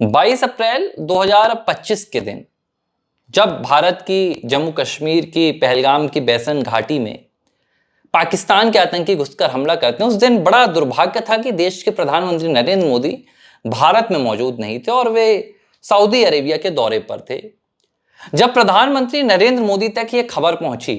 22 अप्रैल 2025 के दिन जब भारत की जम्मू कश्मीर की पहलगाम की बैसन घाटी में पाकिस्तान के आतंकी घुसकर हमला करते हैं, उस दिन बड़ा दुर्भाग्य था कि देश के प्रधानमंत्री नरेंद्र मोदी भारत में मौजूद नहीं थे और वे सऊदी अरेबिया के दौरे पर थे। जब प्रधानमंत्री नरेंद्र मोदी तक यह खबर पहुंची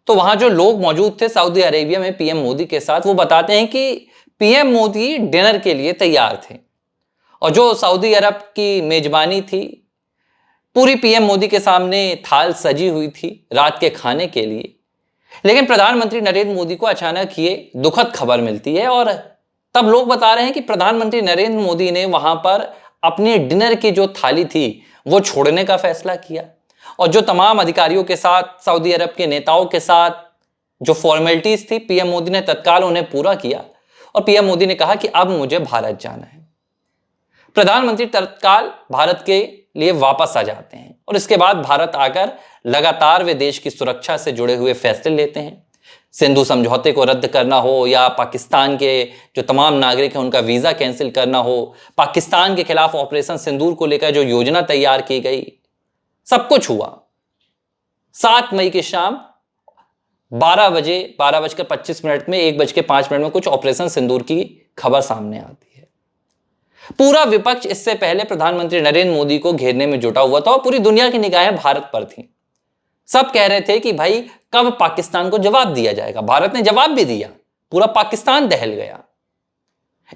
तो वहां जो लोग मौजूद थे सऊदी अरेबिया में पीएम मोदी के साथ, वो बताते हैं कि पीएम मोदी डिनर के लिए तैयार थे और जो सऊदी अरब की मेजबानी थी, पूरी पीएम मोदी के सामने थाल सजी हुई थी रात के खाने के लिए। लेकिन प्रधानमंत्री नरेंद्र मोदी को अचानक ये दुखद खबर मिलती है और तब लोग बता रहे हैं कि प्रधानमंत्री नरेंद्र मोदी ने वहां पर अपने डिनर की जो थाली थी वो छोड़ने का फैसला किया और जो तमाम अधिकारियों के साथ, सऊदी अरब के नेताओं के साथ जो फॉर्मेलिटीज थी, पीएम मोदी ने तत्काल उन्हें पूरा किया और पीएम मोदी ने कहा कि अब मुझे भारत जाना है। प्रधानमंत्री तत्काल भारत के लिए वापस आ जाते हैं और इसके बाद भारत आकर लगातार वे देश की सुरक्षा से जुड़े हुए फैसले लेते हैं। सिंधु समझौते को रद्द करना हो या पाकिस्तान के जो तमाम नागरिक हैं उनका वीजा कैंसिल करना हो, पाकिस्तान के खिलाफ ऑपरेशन सिंदूर को लेकर जो योजना तैयार की गई, सब कुछ हुआ। 7 मई की शाम 12:25 में 1:05 में कुछ ऑपरेशन सिंदूर की खबर सामने आती है। पूरा विपक्ष इससे पहले प्रधानमंत्री नरेंद्र मोदी को घेरने में जुटा हुआ था और पूरी दुनिया की निगाहें भारत पर थी। सब कह रहे थे कि भाई कब पाकिस्तान को जवाब दिया जाएगा। भारत ने जवाब भी दिया, पूरा पाकिस्तान दहल गया।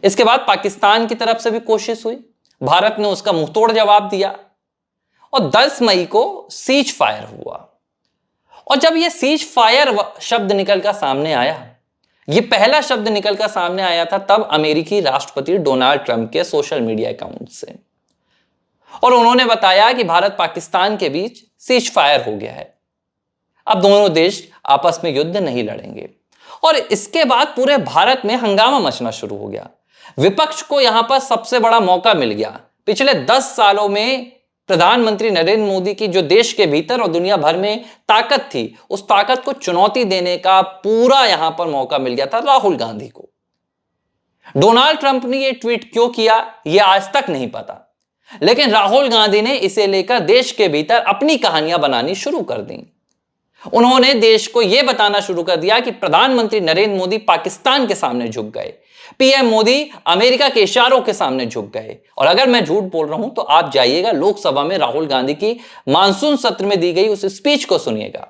इसके बाद पाकिस्तान की तरफ से भी कोशिश हुई, भारत ने उसका मुंहतोड़ जवाब दिया और 10 मई को सीज फायर हुआ। और जब यह सीज फायर शब्द निकलकर सामने आया, यह पहला शब्द निकलकर सामने आया था तब अमेरिकी राष्ट्रपति डोनाल्ड ट्रंप के सोशल मीडिया अकाउंट से, और उन्होंने बताया कि भारत पाकिस्तान के बीच सीज फायर हो गया है, अब दोनों देश आपस में युद्ध नहीं लड़ेंगे। और इसके बाद पूरे भारत में हंगामा मचना शुरू हो गया। विपक्ष को यहां पर सबसे बड़ा मौका मिल गया। पिछले 10 सालों में प्रधानमंत्री नरेंद्र मोदी की जो देश के भीतर और दुनिया भर में ताकत थी, उस ताकत को चुनौती देने का पूरा यहां पर मौका मिल गया था राहुल गांधी को। डोनाल्ड ट्रंप ने यह ट्वीट क्यों किया यह आज तक नहीं पता, लेकिन राहुल गांधी ने इसे लेकर देश के भीतर अपनी कहानियां बनानी शुरू कर दी। उन्होंने देश को यह बताना शुरू कर दिया कि प्रधानमंत्री नरेंद्र मोदी पाकिस्तान के सामने झुक गए, पीएम मोदी अमेरिका के इशारों के सामने झुक गए। और अगर मैं झूठ बोल रहा हूं तो आप जाइएगा लोकसभा में राहुल गांधी की मानसून सत्र में दी गई उस स्पीच को सुनिएगा,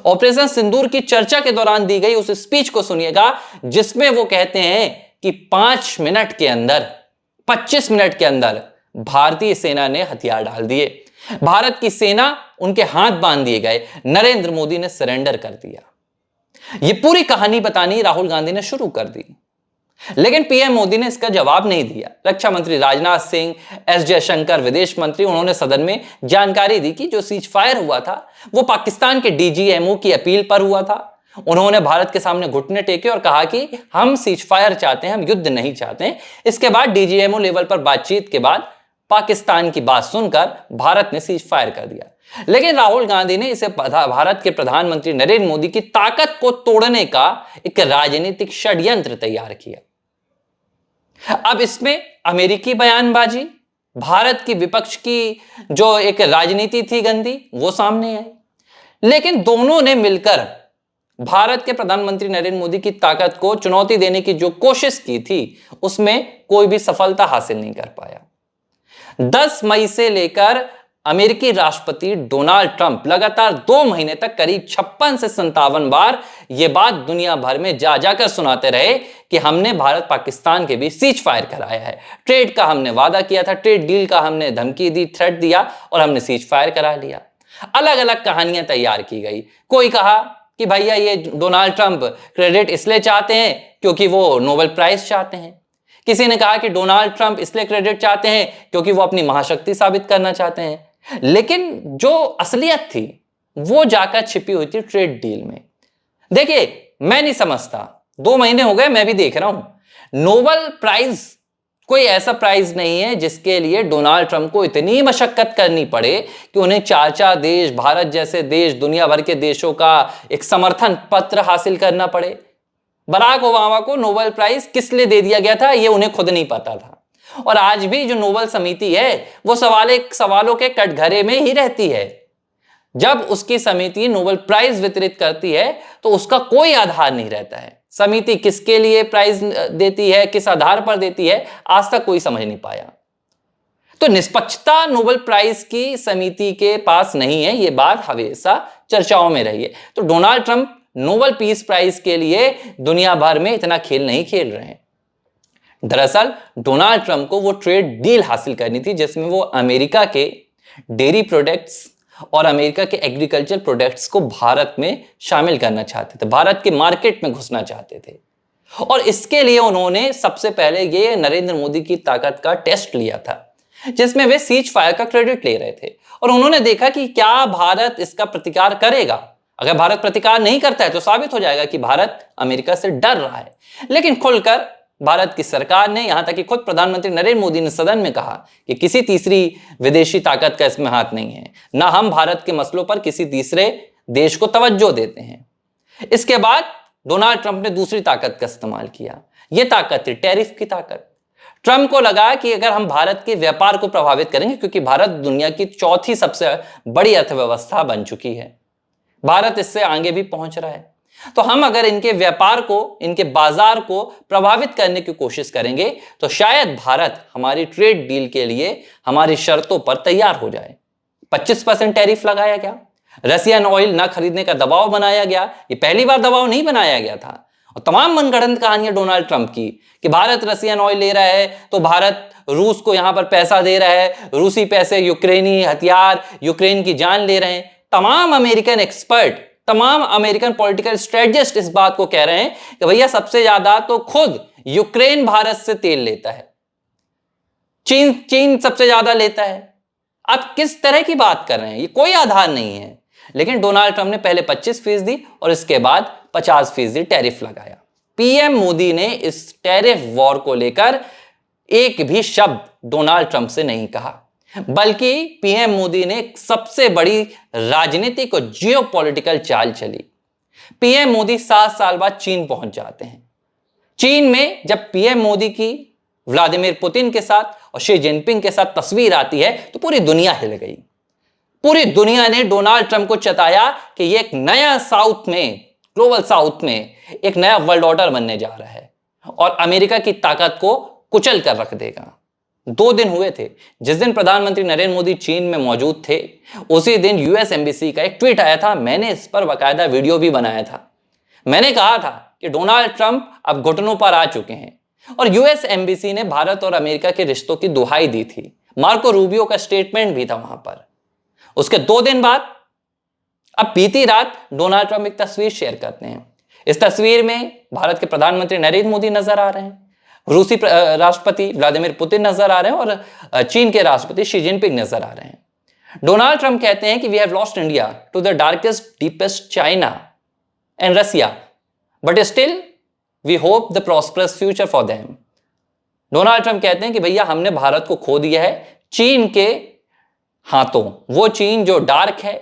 ऑपरेशन सिंदूर की चर्चा के दौरान दी गई उस स्पीच को सुनिएगा, जिसमें वो कहते हैं कि 25 मिनट के अंदर भारतीय सेना ने हथियार डाल दिए, भारत की सेना उनके हाथ बांध दिए गए, नरेंद्र मोदी ने सरेंडर कर दिया। यह पूरी कहानी बतानी राहुल गांधी ने शुरू कर दी, लेकिन पीएम मोदी ने इसका जवाब नहीं दिया। रक्षा मंत्री राजनाथ सिंह, एस जयशंकर विदेश मंत्री, उन्होंने सदन में जानकारी दी कि जो सीज फायर हुआ था वो पाकिस्तान के डीजीएमओ की अपील पर हुआ था। उन्होंने भारत के सामने घुटने टेके और कहा कि हम सीज फायर चाहते हैं, हम युद्ध नहीं चाहते हैं। इसके बाद डीजीएमओ लेवल पर बातचीत के बाद पाकिस्तान की बात सुनकर भारत ने सीज फायर कर दिया। लेकिन राहुल गांधी ने इसे भारत के प्रधानमंत्री नरेंद्र मोदी की ताकत को तोड़ने का एक राजनीतिक षड्यंत्र तैयार किया। अब इसमें अमेरिकी बयानबाजी, भारत की विपक्ष की जो एक राजनीति थी गंदी, वो सामने आई। लेकिन दोनों ने मिलकर भारत के प्रधानमंत्री नरेंद्र मोदी की ताकत को चुनौती देने की जो कोशिश की थी, उसमें कोई भी सफलता हासिल नहीं कर पाया। 10 मई से लेकर अमेरिकी राष्ट्रपति डोनाल्ड ट्रंप लगातार 2 महीने तक करीब 56 से 57 बार यह बात दुनिया भर में जा जाकर सुनाते रहे कि हमने भारत पाकिस्तान के बीच सीज फायर कराया है, ट्रेड का हमने वादा किया था, ट्रेड डील का हमने धमकी दी, थ्रेट दिया और हमने सीज फायर करा लिया। अलग अलग कहानियां तैयार की गई। कोई कहा कि भैया ये डोनाल्ड ट्रंप क्रेडिट इसलिए चाहते हैं क्योंकि वो नोबेल प्राइज चाहते हैं। किसी ने कहा कि डोनाल्ड ट्रंप इसलिए क्रेडिट चाहते हैं क्योंकि वो अपनी महाशक्ति साबित करना चाहते हैं। लेकिन जो असलियत थी वो जाकर छिपी हुई थी ट्रेड डील में। देखिए, मैं नहीं समझता, 2 महीने हो गए मैं भी देख रहा हूं, नोबेल प्राइज कोई ऐसा प्राइज नहीं है जिसके लिए डोनाल्ड ट्रंप को इतनी मशक्कत करनी पड़े कि उन्हें 4 देश, भारत जैसे देश, दुनिया भर के देशों का एक समर्थन पत्र हासिल करना पड़े। बराक ओबामा को नोबेल प्राइज किस लिए दे दिया गया था ये उन्हें खुद नहीं पता था। और आज भी जो नोबल समिति है वो सवालों के कटघरे में ही रहती है। जब उसकी समिति नोबेल प्राइज वितरित करती है तो उसका कोई आधार नहीं रहता है। समिति किसके लिए प्राइज देती है, किस आधार पर देती है, आज तक कोई समझ नहीं पाया। तो निष्पक्षता नोबेल प्राइज की समिति के पास नहीं है, यह बात हमेशा चर्चाओं में रही है। तो Donald Trump Nobel peace prize के लिए दुनिया भर में इतना खेल नहीं खेल रहे हैं। दरअसल डोनाल्ड ट्रंप को वो ट्रेड डील हासिल करनी थी जिसमें वो अमेरिका के डेयरी प्रोडक्ट्स और अमेरिका के एग्रीकल्चर प्रोडक्ट्स को भारत में शामिल करना चाहते थे, भारत के मार्केट में घुसना चाहते थे। और इसके लिए उन्होंने सबसे पहले ये नरेंद्र मोदी की ताकत का टेस्ट लिया था जिसमें वे सीज फायर का क्रेडिट ले रहे थे। और उन्होंने देखा कि क्या भारत इसका प्रतिकार करेगा। अगर भारत प्रतिकार नहीं करता है तो साबित हो जाएगा कि भारत अमेरिका से डर रहा है। लेकिन खुलकर भारत की सरकार ने, यहां तक कि खुद प्रधानमंत्री नरेंद्र मोदी ने सदन में कहा कि किसी तीसरी विदेशी ताकत का इसमें हाथ नहीं है, ना हम भारत के मसलों पर किसी तीसरे देश को तवज्जो देते हैं। इसके बाद डोनाल्ड ट्रंप ने दूसरी ताकत का इस्तेमाल किया। यह ताकत थी टैरिफ की ताकत। ट्रंप को लगा कि अगर हम भारत के व्यापार को प्रभावित करेंगे, क्योंकि भारत दुनिया की चौथी सबसे बड़ी अर्थव्यवस्था बन चुकी है, भारत इससे आगे भी पहुंच रहा है, तो हम अगर इनके व्यापार को, इनके बाजार को प्रभावित करने की कोशिश करेंगे तो शायद भारत हमारी ट्रेड डील के लिए हमारी शर्तों पर तैयार हो जाए। 25% टैरिफ लगाया गया, रशियन ऑयल न खरीदने का दबाव बनाया गया। ये पहली बार दबाव नहीं बनाया गया था। और तमाम मनगढ़ंत कहानियां डोनाल्ड ट्रंप की कि भारत रशियन ऑयल ले रहा है तो भारत रूस को यहां पर पैसा दे रहा है, रूसी पैसे यूक्रेनी हथियार, यूक्रेन की जान ले रहे हैं। तमाम अमेरिकन एक्सपर्ट, तमाम अमेरिकन पॉलिटिकल स्ट्रेटजिस्ट इस बात को कह रहे हैं कि भैया सबसे ज्यादा तो खुद यूक्रेन भारत से तेल लेता है, चीन सबसे ज्यादा लेता है। आप किस तरह की बात कर रहे हैं, ये कोई आधार नहीं है। लेकिन डोनाल्ड ट्रंप ने पहले 25% और इसके बाद 50% टैरिफ लगाया। पीएम मोदी ने इस टैरिफ वॉर को लेकर एक भी शब्द डोनाल्ड ट्रंप से नहीं कहा, बल्कि पीएम मोदी ने सबसे बड़ी राजनीतिक और जियोपॉलिटिकल चाल चली। पीएम मोदी 7 साल बाद चीन पहुंच जाते हैं। चीन में जब पीएम मोदी की व्लादिमीर पुतिन के साथ और शी जिनपिंग के साथ तस्वीर आती है तो पूरी दुनिया हिल गई। पूरी दुनिया ने डोनाल्ड ट्रंप को चताया कि ये एक नया साउथ में, ग्लोबल साउथ में एक नया वर्ल्ड ऑर्डर बनने जा रहा है और अमेरिका की ताकत को कुचल कर रख देगा। 2 दिन हुए थे जिस दिन प्रधानमंत्री नरेंद्र मोदी चीन में मौजूद थे, उसी दिन यूएस एम्बेसी का एक ट्वीट आया था। मैंने इस पर बाकायदा वीडियो भी बनाया था। मैंने कहा था कि डोनाल्ड ट्रंप अब घुटनों पर आ चुके हैं और यूएस एम्बेसी ने भारत और अमेरिका के रिश्तों की दुहाई दी थी। मार्को रूबियो का स्टेटमेंट भी था वहां पर। उसके 2 दिन बाद अब बीती रात डोनाल्ड ट्रंप एक तस्वीर शेयर करते हैं। इस तस्वीर में भारत के प्रधानमंत्री नरेंद्र मोदी नजर आ रहे हैं, रूसी राष्ट्रपति व्लादिमीर पुतिन नजर आ रहे हैं और चीन के राष्ट्रपति शी जिनपिंग नजर आ रहे हैं। डोनाल्ड ट्रंप कहते हैं कि we have lost India to the darkest deepest China and Russia, but still we hope the prosperous future for them. Donald Trump कहते हैं कि भैया हमने भारत को खो दिया है चीन के हाथों। वो चीन जो डार्क है,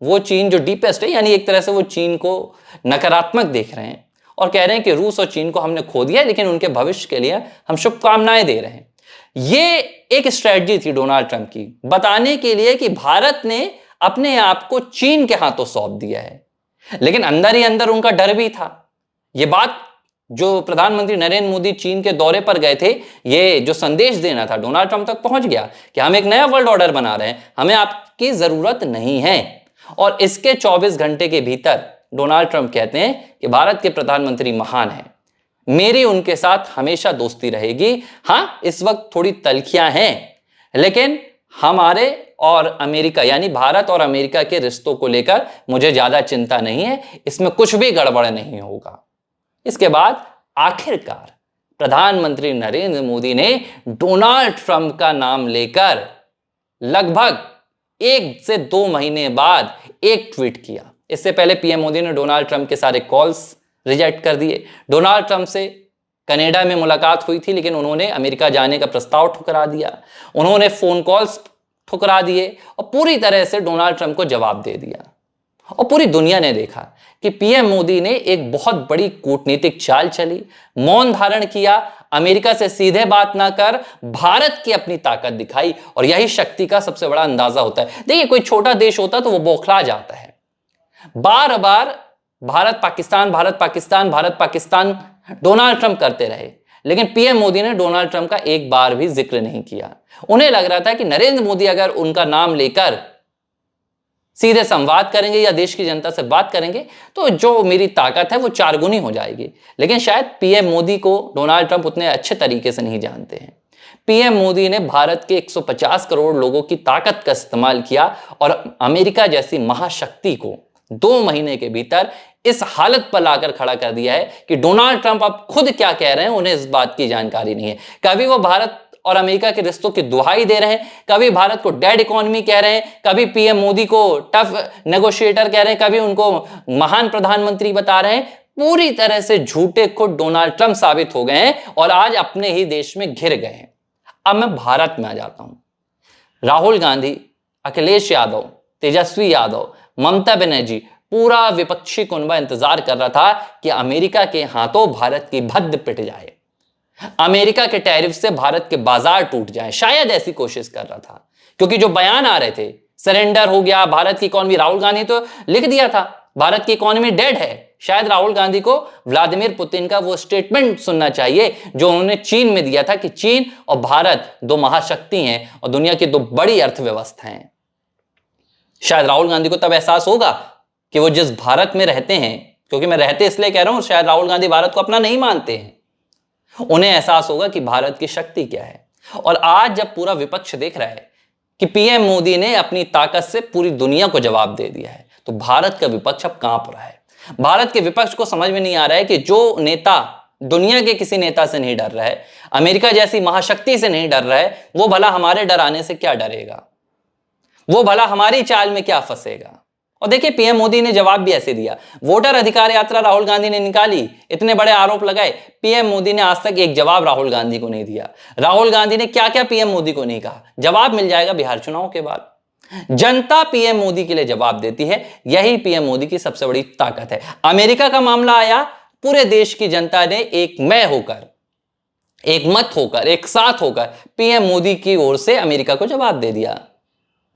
वो चीन जो डीपेस्ट है, यानी एक तरह से वो चीन को नकारात्मक देख रहे हैं और कह रहे हैं कि रूस और चीन को हमने खो दिया, लेकिन उनके भविष्य के लिए हम शुभकामनाएं दे रहे हैं। ये एक स्ट्रेटजी थी डोनाल्ड ट्रंप की, बताने के लिए कि भारत ने अपने आप को चीन के हाथों सौंप दिया है। लेकिन अंदर ही अंदर उनका डर भी था। ये बात जो प्रधानमंत्री नरेंद्र मोदी चीन के दौरे पर गए थे, ये जो संदेश देना था डोनाल्ड ट्रंप तक पहुंच गया कि हम एक नया वर्ल्ड ऑर्डर बना रहे हैं, हमें आपकी जरूरत नहीं है। और इसके 24 घंटे के भीतर डोनाल्ड ट्रंप कहते हैं कि भारत के प्रधानमंत्री महान हैं, मेरी उनके साथ हमेशा दोस्ती रहेगी। हां, इस वक्त थोड़ी तल्खियां हैं, लेकिन हमारे और अमेरिका यानी भारत और अमेरिका के रिश्तों को लेकर मुझे ज्यादा चिंता नहीं है, इसमें कुछ भी गड़बड़ नहीं होगा। इसके बाद आखिरकार प्रधानमंत्री नरेंद्र मोदी ने डोनाल्ड ट्रंप का नाम लेकर लगभग 1 से 2 महीने बाद एक ट्वीट किया। इससे पहले पीएम मोदी ने डोनाल्ड ट्रंप के सारे कॉल्स रिजेक्ट कर दिए। डोनाल्ड ट्रंप से कनाडा में मुलाकात हुई थी, लेकिन उन्होंने अमेरिका जाने का प्रस्ताव ठुकरा दिया। उन्होंने फोन कॉल्स ठुकरा दिए और पूरी तरह से डोनाल्ड ट्रंप को जवाब दे दिया। और पूरी दुनिया ने देखा कि पीएम मोदी ने एक बहुत बड़ी कूटनीतिक चाल चली, मौन धारण किया, अमेरिका से सीधे बात ना कर भारत की अपनी ताकत दिखाई। और यही शक्ति का सबसे बड़ा अंदाजा होता है। देखिए, कोई छोटा देश होता तो वो बौखला जाता है, बार बार भारत पाकिस्तान भारत पाकिस्तान भारत पाकिस्तान डोनाल्ड ट्रंप करते रहे, लेकिन पीएम मोदी ने डोनाल्ड ट्रंप का एक बार भी जिक्र नहीं किया। उन्हें लग रहा था कि नरेंद्र मोदी अगर उनका नाम लेकर सीधे संवाद करेंगे या देश की जनता से बात करेंगे तो जो मेरी ताकत है वो चारगुनी हो जाएगी। लेकिन शायद पीएम मोदी को डोनाल्ड ट्रंप उतने अच्छे तरीके से नहीं जानते हैं। पीएम मोदी ने भारत के 150 करोड़ लोगों की ताकत का इस्तेमाल किया और अमेरिका जैसी महाशक्ति को 2 महीने के भीतर इस हालत पर लाकर खड़ा कर दिया है कि डोनाल्ड ट्रंप अब खुद क्या कह रहे हैं उन्हें इस बात की जानकारी नहीं है। कभी वो भारत और अमेरिका के रिश्तों की दुहाई दे रहे हैं, कभी भारत को डेड इकोनॉमी कह रहे हैं, कभी पीएम मोदी को टफ नेगोशिएटर कह रहे हैं, कभी उनको महान प्रधानमंत्री बता रहे हैं। पूरी तरह से झूठे खुद डोनाल्ड ट्रंप साबित हो गए हैं और आज अपने ही देश में घिर गए हैं। अब मैं भारत में आ जाता हूं। राहुल गांधी, अखिलेश यादव, तेजस्वी यादव, ममता बनर्जी, पूरा विपक्षी कुनबा इंतजार कर रहा था कि अमेरिका के हाथों भारत की भद्द पिट जाए, अमेरिका के टैरिफ से भारत के बाजार टूट जाए। शायद ऐसी कोशिश कर रहा था, क्योंकि जो बयान आ रहे थे, सरेंडर हो गया भारत की इकोनॉमी, राहुल गांधी तो लिख दिया था भारत की इकोनॉमी डेड है। शायद राहुल गांधी को व्लादिमीर पुतिन का वो स्टेटमेंट सुनना चाहिए जो उन्होंने चीन में दिया था कि चीन और भारत 2 महाशक्ति हैं और दुनिया की 2 बड़ी अर्थव्यवस्थाएं हैं। शायद राहुल गांधी को तब एहसास होगा कि वो जिस भारत में रहते हैं, क्योंकि मैं रहते इसलिए कह रहा हूं, शायद राहुल गांधी भारत को अपना नहीं मानते हैं, उन्हें एहसास होगा कि भारत की शक्ति क्या है। और आज जब पूरा विपक्ष देख रहा है कि पीएम मोदी ने अपनी ताकत से पूरी दुनिया को जवाब दे दिया है, तो भारत का विपक्ष अब कांप रहा है। भारत के विपक्ष को समझ में नहीं आ रहा है कि जो नेता दुनिया के किसी नेता से नहीं डर रहा है, अमेरिका जैसी महाशक्ति से नहीं डर रहा है, वो भला हमारे डराने से क्या डरेगा, वो भला हमारी चाल में क्या फंसेगा। और देखिए, पीएम मोदी ने जवाब भी ऐसे दिया। वोटर अधिकार यात्रा राहुल गांधी ने निकाली, इतने बड़े आरोप लगाए, पीएम मोदी ने आज तक एक जवाब राहुल गांधी को नहीं दिया। राहुल गांधी ने क्या क्या पीएम मोदी को नहीं कहा, जवाब मिल जाएगा बिहार चुनाव के बाद। जनता पीएम मोदी के लिए जवाब देती है, यही पीएम मोदी की सबसे बड़ी ताकत है। अमेरिका का मामला आया, पूरे देश की जनता ने एक मैं होकर, एक मत होकर, एक साथ होकर पीएम मोदी की ओर से अमेरिका को जवाब दे दिया।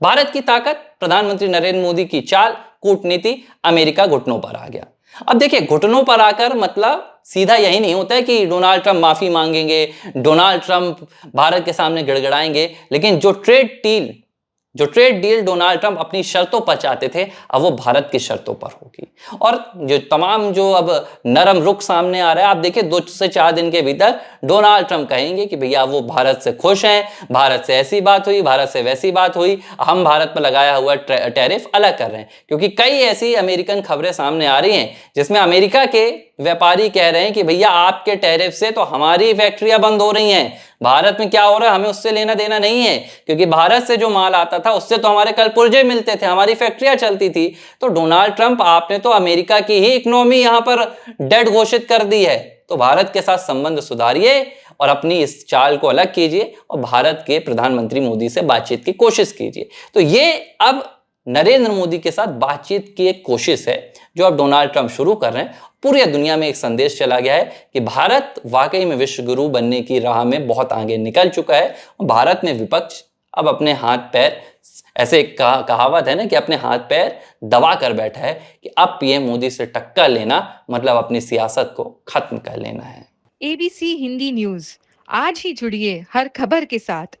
भारत की ताकत, प्रधानमंत्री नरेंद्र मोदी की चाल, कूटनीति, अमेरिका घुटनों पर आ गया। अब देखिए, घुटनों पर आकर मतलब सीधा यही नहीं होता है कि डोनाल्ड ट्रंप माफी मांगेंगे, डोनाल्ड ट्रंप भारत के सामने गिड़गिड़ाएंगे, लेकिन जो ट्रेड डील डोनाल्ड ट्रंप अपनी शर्तों पर चाहते थे, अब वो भारत की शर्तों पर होगी। और जो तमाम जो अब नरम रुख सामने आ रहा है, आप देखिए 2 से 4 दिन के भीतर डोनाल्ड ट्रंप कहेंगे कि भैया वो भारत से खुश हैं, भारत से ऐसी बात हुई, भारत से वैसी बात हुई, हम भारत पर लगाया हुआ टैरिफ अलग कर रहे हैं। क्योंकि कई ऐसी अमेरिकन खबरें सामने आ रही हैं जिसमें अमेरिका के व्यापारी कह रहे हैं कि भैया आपके टैरिफ से तो हमारी फैक्ट्रियां बंद हो रही हैं, भारत में क्या हो रहा है हमें उससे लेना देना नहीं है, क्योंकि भारत से जो माल आता था उससे तो हमारे कल पुर्जे मिलते थे, हमारी फैक्ट्रियां चलती थी। तो डोनाल्ड ट्रंप, आपने तो अमेरिका की ही इकोनॉमी यहां पर डेड घोषित कर दी है, तो भारत के साथ संबंध सुधारिए और अपनी इस चाल को अलग कीजिए और भारत के प्रधानमंत्री मोदी से बातचीत की कोशिश कीजिए। तो ये अब नरेंद्र मोदी के साथ बातचीत की एक कोशिश है जो अब डोनाल्ड ट्रंप शुरू कर रहे हैं। पूरी दुनिया में एक संदेश चला गया है कि भारत वाकई में विश्व गुरु बनने की राह में बहुत आगे निकल चुका है। और भारत में विपक्ष अब अपने हाथ पैर, ऐसे कहावत है ना कि अपने हाथ पैर दबा कर बैठा है कि अब पीएम मोदी से टक्कर लेना मतलब अपनी सियासत को खत्म कर लेना है। ABC हिंदी न्यूज, आज ही जुड़िए हर खबर के साथ।